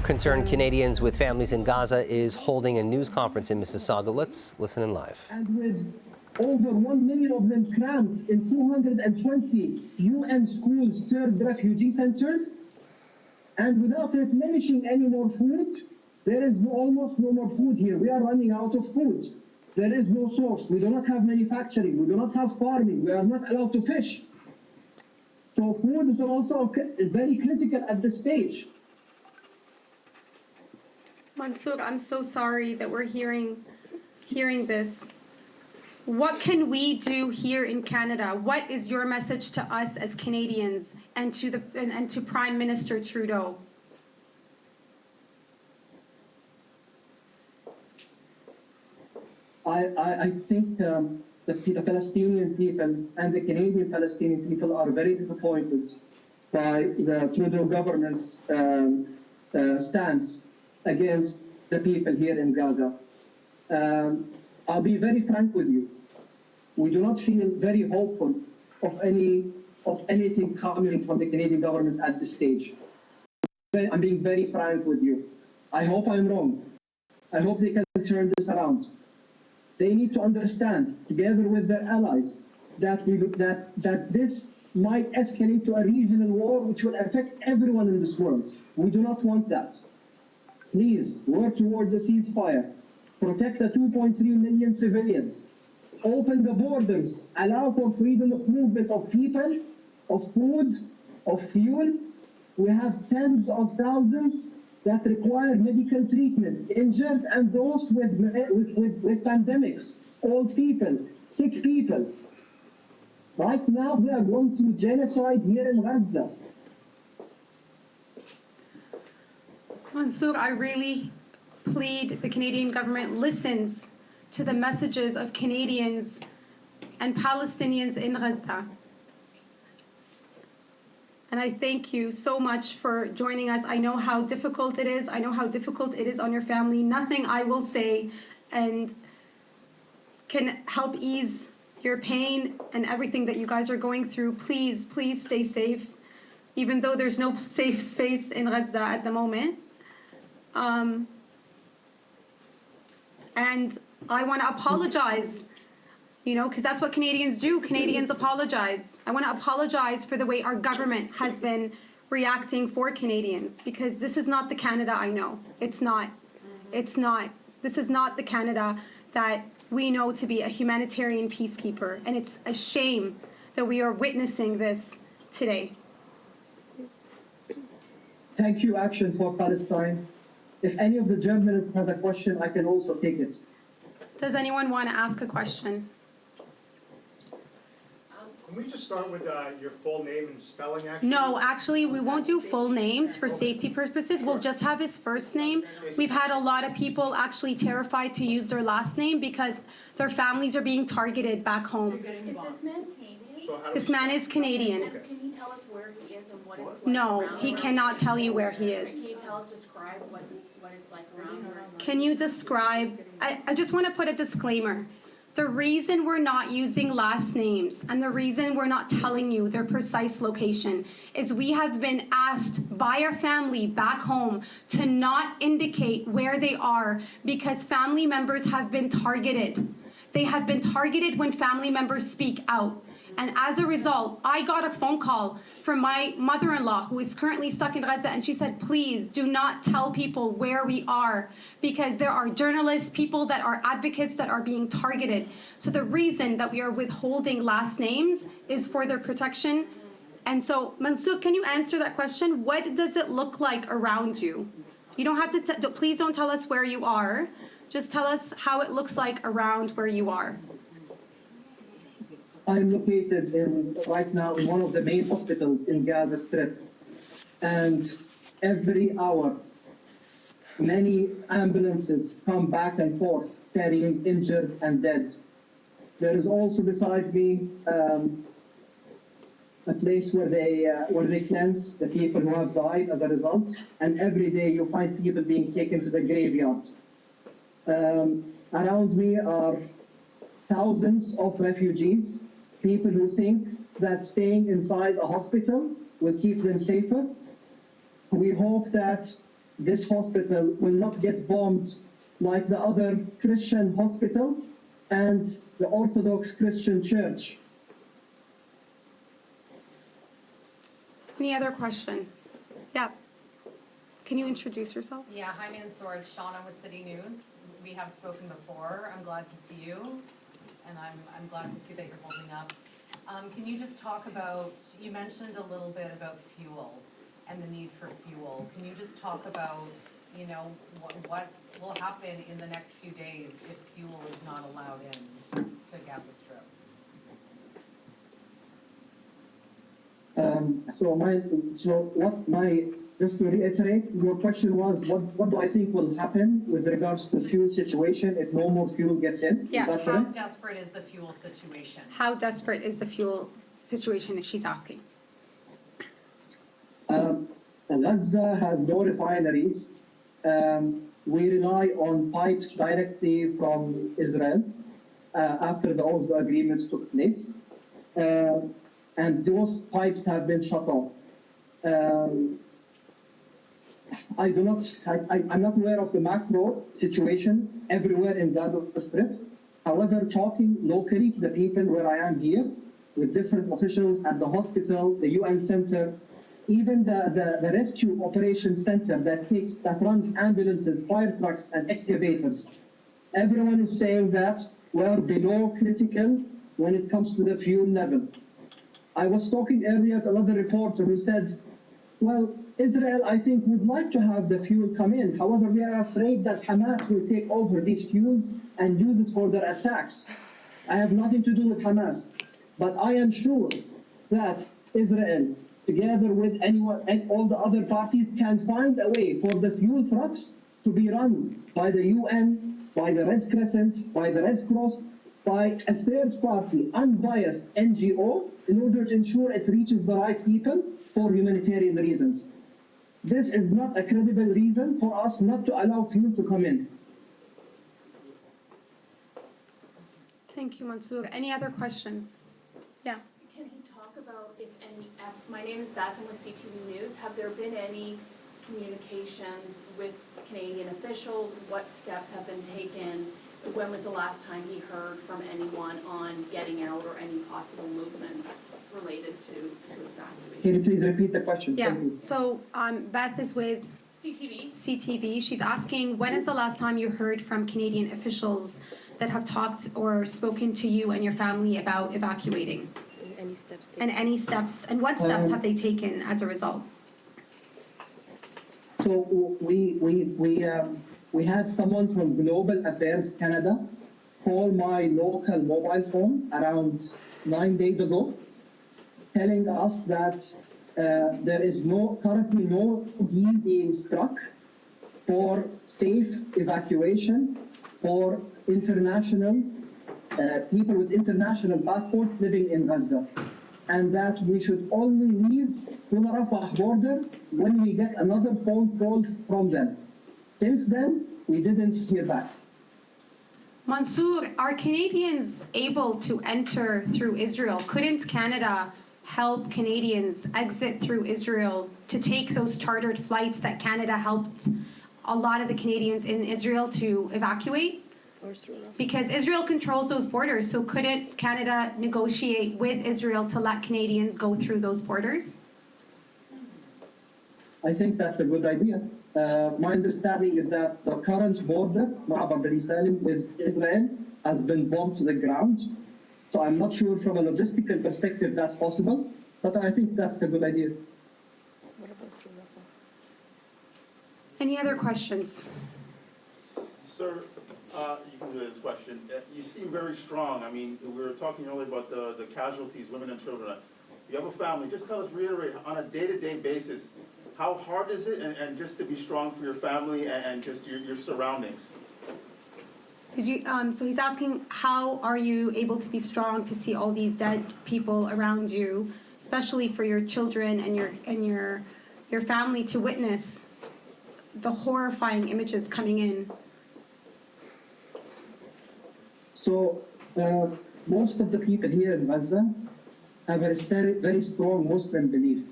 Concerned Canadians with families in Gaza is holding a news conference in Mississauga. Let's listen in live. And with over 1 million of them crammed in 220 UN schools served refugee centers, and without replenishing any more food, there is almost no more food here. We are running out of food. There is no source. We do not have manufacturing. We do not have farming. We are not allowed to fish. So food is also very critical at this stage. Mansour, I'm so sorry that we're hearing this. What can we do here in Canada? What is your message to us as Canadians and to Prime Minister Trudeau? I think the Palestinian people and the Canadian Palestinian people are very disappointed by the Trudeau government's stance against the people here in Gaza. I'll be very frank with you. We do not feel very hopeful of anything coming from the Canadian government at this stage. I'm being very frank with you. I hope I'm wrong. I hope they can turn this around. They need to understand, together with their allies, that this might escalate to a regional war which will affect everyone in this world. We do not want that. Please work towards a ceasefire. Protect the 2.3 million civilians. Open the borders. Allow for freedom of movement of people, of food, of fuel. We have tens of thousands that require medical treatment, injured and those with pandemics, old people, sick people. Right now, we are going through genocide here in Gaza. Mansour, I really plead the Canadian government listens to the messages of Canadians and Palestinians in Gaza. And I thank you so much for joining us. I know how difficult it is. I know how difficult it is on your family. Nothing I will say and can help ease your pain and everything that you guys are going through. Please, please stay safe, even though there's no safe space in Gaza at the moment. And I want to apologize, you know, because that's what Canadians do. Canadians apologize. I want to apologize for the way our government has been reacting for Canadians, because this is not the Canada I know. It's not. It's not. This is not the Canada that we know to be a humanitarian peacekeeper. And it's a shame that we are witnessing this today. Thank you, Action for Palestine. If any of the journalists have a question, I can also take it. Does anyone want to ask a question? Can we just start with your full name and spelling, actually? No, actually, we won't do full names for safety purposes. We'll just have his first name. We've had a lot of people actually terrified to use their last name because their families are being targeted back home. Is this man Canadian? So This man is Canadian. Can you tell us where he is and what it's like No, around he him? cannot tell you where he Can is. you tell us, describe what it's like around him? Can you describe, I just want to put a disclaimer. The reason we're not using last names and the reason we're not telling you their precise location is we have been asked by our family back home to not indicate where they are because family members have been targeted. They have been targeted when family members speak out. And as a result, I got a phone call from my mother-in-law who is currently stuck in Gaza, and she said, please do not tell people where we are because there are journalists, people that are advocates that are being targeted. So the reason that we are withholding last names is for their protection. And so, Mansour, can you answer that question? What does it look like around you? You don't have to, please don't tell us where you are. Just tell us how it looks like around where you are. I'm located right now in one of the main hospitals in Gaza Strip, and every hour many ambulances come back and forth carrying injured and dead. There is also beside me a place where they cleanse the people who have died as a result, and every day you find people being taken to the graveyard. Around me are thousands of refugees, people who think that staying inside a hospital will keep them safer. We hope that this hospital will not get bombed like the other Christian hospital and the Orthodox Christian Church. Any other question? Yeah. Can you introduce yourself? Yeah, hi Mansoor, it's Shauna with City News. We have spoken before. I'm glad to see you, and I'm glad to see that you're holding up. Can you just talk about, you mentioned a little bit about fuel and the need for fuel. Can you just talk about, you know, what will happen in the next few days if fuel is not allowed in to Gaza Strip? Just to reiterate, your question was, what do I think will happen with regards to the fuel situation if no more fuel gets in? Yes. Is that How correct? desperate is the fuel situation? How desperate is the fuel situation that she's asking? Gaza has no refineries. We rely on pipes directly from Israel after the Oslo agreements took place. And those pipes have been shut off. I'm not aware of the macro situation everywhere in Gaza Strip. However, talking locally to the people where I am here, with different officials at the hospital, the UN center, even the rescue operations center that runs ambulances, fire trucks, and excavators, everyone is saying that we're below critical when it comes to the fuel level. I was talking earlier to another reporter who said, well, Israel, I think, would like to have the fuel come in. However, we are afraid that Hamas will take over these fuels and use it for their attacks. I have nothing to do with Hamas. But I am sure that Israel, together with anyone and all the other parties, can find a way for the fuel trucks to be run by the UN, by the Red Crescent, by the Red Cross, by a third party, unbiased NGO, in order to ensure it reaches the right people for humanitarian reasons. This is not a credible reason for us not to allow fuel to come in. Thank you, Mansoor. Any other questions? Yeah. Can he talk about if any, my name is Beth, I'm with CTV News. Have there been any communications with Canadian officials? What steps have been taken? When was the last time he heard from anyone on getting out or any possible movements related to evacuation? Can you please repeat the question? Yeah. Thank you. So Beth is with CTV. She's asking, when is the last time you heard from Canadian officials that have talked or spoken to you and your family about evacuating? Any steps taken? And any steps, and what steps have they taken as a result? So we had someone from Global Affairs Canada call my local mobile phone around 9 days ago, telling us that there is currently no deal being struck for safe evacuation for international people with international passports living in Gaza, and that we should only leave to the Rafah border when we get another phone call from them. Since then, we didn't hear back. Mansoor, are Canadians able to enter through Israel? Couldn't Canada help Canadians exit through Israel to take those chartered flights that Canada helped a lot of the Canadians in Israel to evacuate? Because Israel controls those borders, so couldn't Canada negotiate with Israel to let Canadians go through those borders? I think that's a good idea. My understanding is that the current border, Ma'abar Bani Salim, with Israel has been bombed to the ground. So I'm not sure from a logistical perspective that's possible, but I think that's a good idea. What about through Rafah? Any other questions? Sir, you can do this question. You seem very strong. I mean, we were talking earlier about the casualties, women and children. You have a family. Just tell us, reiterate, on a day-to-day basis, how hard is it, and just to be strong for your family and just your surroundings? Did you? So he's asking, how are you able to be strong to see all these dead people around you, especially for your children and your family to witness the horrifying images coming in? So most of the people here in Gaza have a very strong Muslim belief.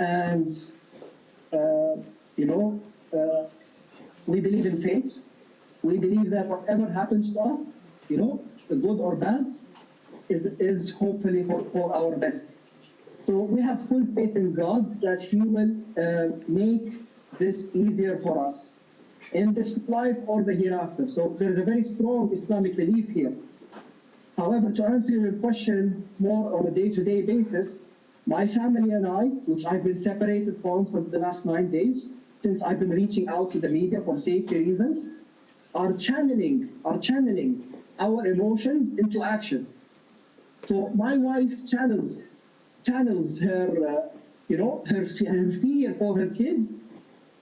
And, We believe in fate. We believe that whatever happens to us, the good or bad, is hopefully for our best. So we have full faith in God that He will make this easier for us in this life or the hereafter. So there is a very strong Islamic belief here. However, to answer your question more on a day-to-day basis, my family and I, which I've been separated from for the last 9 days, since I've been reaching out to the media for safety reasons, are channeling our emotions into action. So my wife channels her, her fear for her kids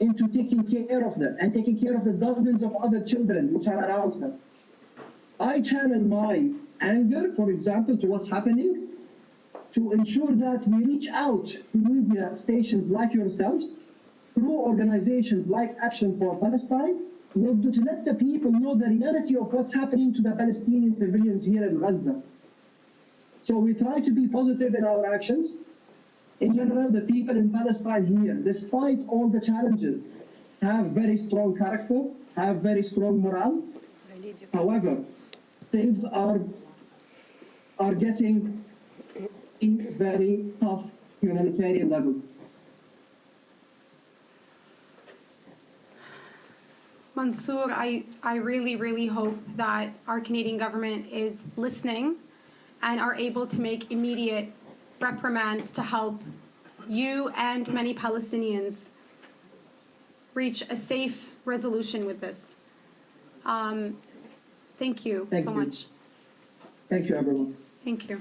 into taking care of them and taking care of the dozens of other children which are around her. I channel my anger, for example, to what's happening, to ensure that we reach out to media stations like yourselves, through organizations like Action for Palestine, in order to let the people know the reality of what's happening to the Palestinian civilians here in Gaza. So we try to be positive in our actions. In general, the people in Palestine here, despite all the challenges, have very strong character, have very strong morale. However, things are getting in very tough humanitarian level. Mansour, I really, really hope that our Canadian government is listening and are able to make immediate reprimands to help you and many Palestinians reach a safe resolution with this. Thank you so much. Thank you, everyone. Thank you.